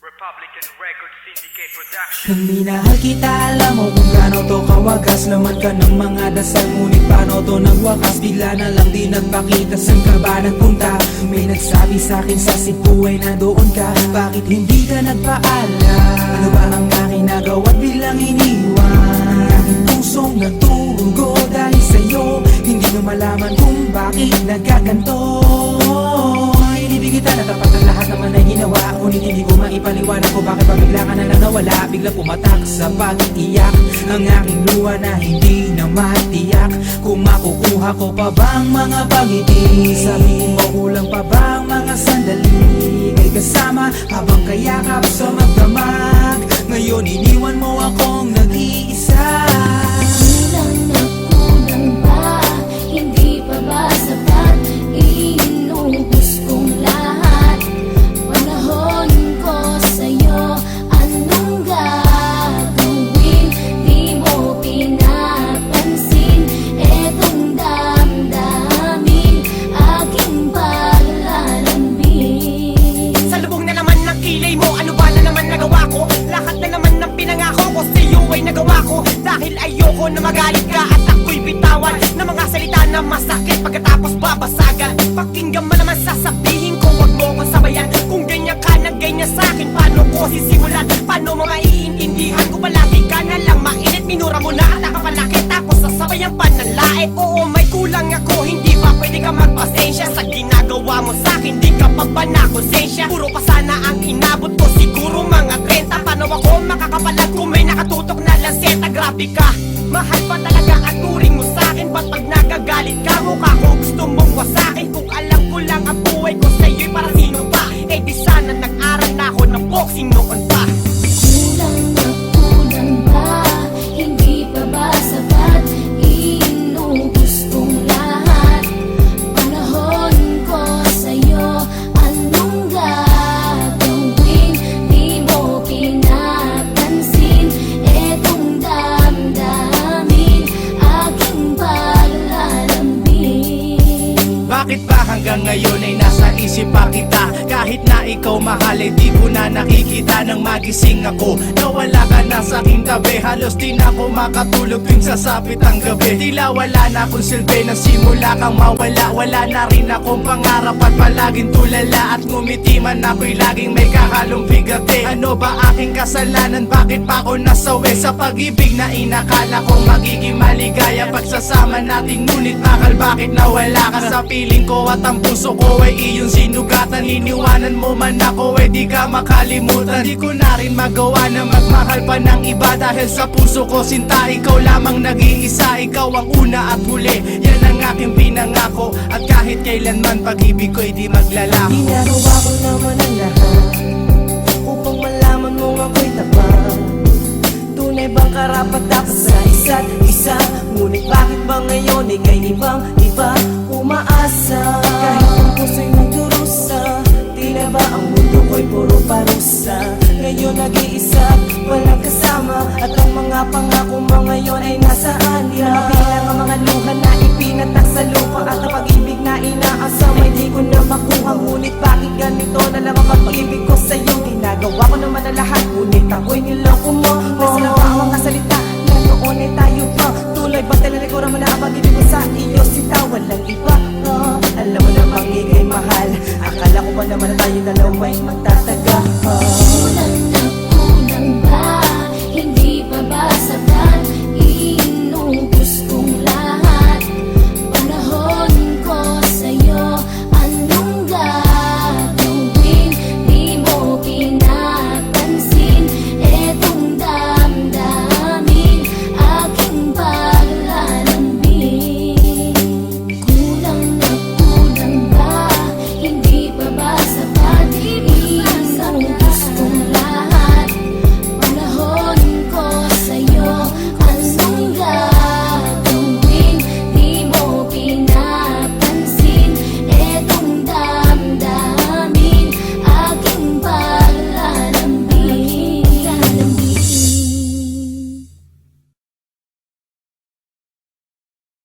Republican Record Syndicate Production. Nang minahal kita, alam mo kung gaano to kawagas. Laman ka ng mga dasal, ngunit paano to nagwakas? Bigla na lang di nagpakita, saan ka ba nagpunta? May nagsabi sa'kin sa Cebu ay nandoon ka. Bakit hindi ka nagpaalam? Ano ba ang aking nagawa't biglang iniwan? Ang aking pusong nagdurugo dahil sa'yo. Hindi mo malaman kung bakit nagkaganto. Inibig kita na tapat ang lahat naman ay ginawa, ngunit hindi ko maipaliwanag kung bakit pa bigla ka na lang nawala. Bigla pumatak sa pag-iiyak ang aking luha na hindi na matiyak. Kung makukuha ko pa bang mga pangiti? Sabihin mo kulang pa bang mga sandali? Kay kasama habang kayakap sa magdamag. Ngayon iniwan mo akong nag-iisa. Kulang na kulang ba? Hindi pa ba sapat? Inubos kong lahat. Panahon ko sa'yo, anong gagawin? Di mo pinapansin etong damdamin, aking paglalambing. Sa lubong na naman ng kilay mo, ano ba na naman nagawa ko? Lahat na naman ng pinangako ko sa'yo ay nagawa ko. Dahil ayoko na magalit ka at ako'y bitawan ng mga salita na masakit pagkatapos babasagan. Pakinggan mo naman sasabihin ko, wag mo kong sabayan. Kung ganyan ka na ganyan sa'kin, paano ko sisimulan? Paano mo maiintindihan ko palagi ka na lang mainit? Minura mo na at nakapalaki tapos sasabayan pa ng lae. Oo, may kulang ako, hindi ba pwede ka magpasensya sa ginagawa mo sa'kin? Di ka pa ba na konsensya? Puro pa sana ang inabot ko, siguro mga 30. Paano ako makakapalag kung may nakatutok na lanseta? Grabe ka, mahal pa talaga ang turing mo sa'kin. Ba't pag nagagalit ka, mukha ko gusto mong wasakin? Kung alam ko lang ang buhay ko sa'yo'y para sino pa? Eh di sana nag-aral na ako ng boxing noon pa. Kulang na kulang ba? Hindi pa ba sapat? Inubos kong lahat. Panahon ko sa'yo, anong gagawin? Di mo pinapansin etong damdamin, aking paglalambing. Bakit ba hanggang ngayon ay nasa isip pa kita? Kahit na ikaw mahal ay di ko na nakikita. Nang magising ako, nawala ka na sa aking tabi. Halos di na ako makatulog tuwing sasapit ang gabi. Tila wala na akong silbi nang simula kang mawala. Wala na rin akong pangarap at palaging tulala. At ngumiti man ako'y laging may kahalong bigate. Ano ba aking kasalanan? Bakit pa ako nasawi sa pag-ibig na inakala kong magiging maligaya? Pagsasama natin ngunit akal bakit nawala ka sa piling ko? At ang puso ko ay iyong sinugatan. Iniwanan mo man ako ay di ka makalimutan. Di ko na rin magawa na magmahal pa ng iba. Dahil sa puso ko sinta, ikaw lamang nag-iisa. Ikaw ang una at huli, yan ang aking pinangako. At kahit kailanman pag-ibig ko'y di maglalako. Ginagawa ko naman ang lahat upang malaman mong ako'y tapat. Tunay bang karapat dapat sa isa't isa? Ngunit bakit ba ngayon ika'y ibang-iba umaasa? Kahit ang puso'y nagdurusa, tila ba ang mundo ko'y puro parusa? Ngayon nag-iisa, walang kasama. At ang mga pangako mo ngayon ay nasaan? Di na mabilang ang mga luha na ipinatak sa lupa. At ang pag-ibig na inaasam ay di ko na makuha. Ngunit bakit ganito na lang ang pag-ibig ko sa'yo? Ginagawa ko naman na lahat, ngunit ako'y niloko mo. Nasa lang ba ang mga salita na noon ay tayo pa? Tuloy ba talaga mo na ang pag-ibig ko sa iyo? Sita, walang iba. Alam mo na bang ika'y mahal? Akala ko ba naman na tayo dalawa ay mata?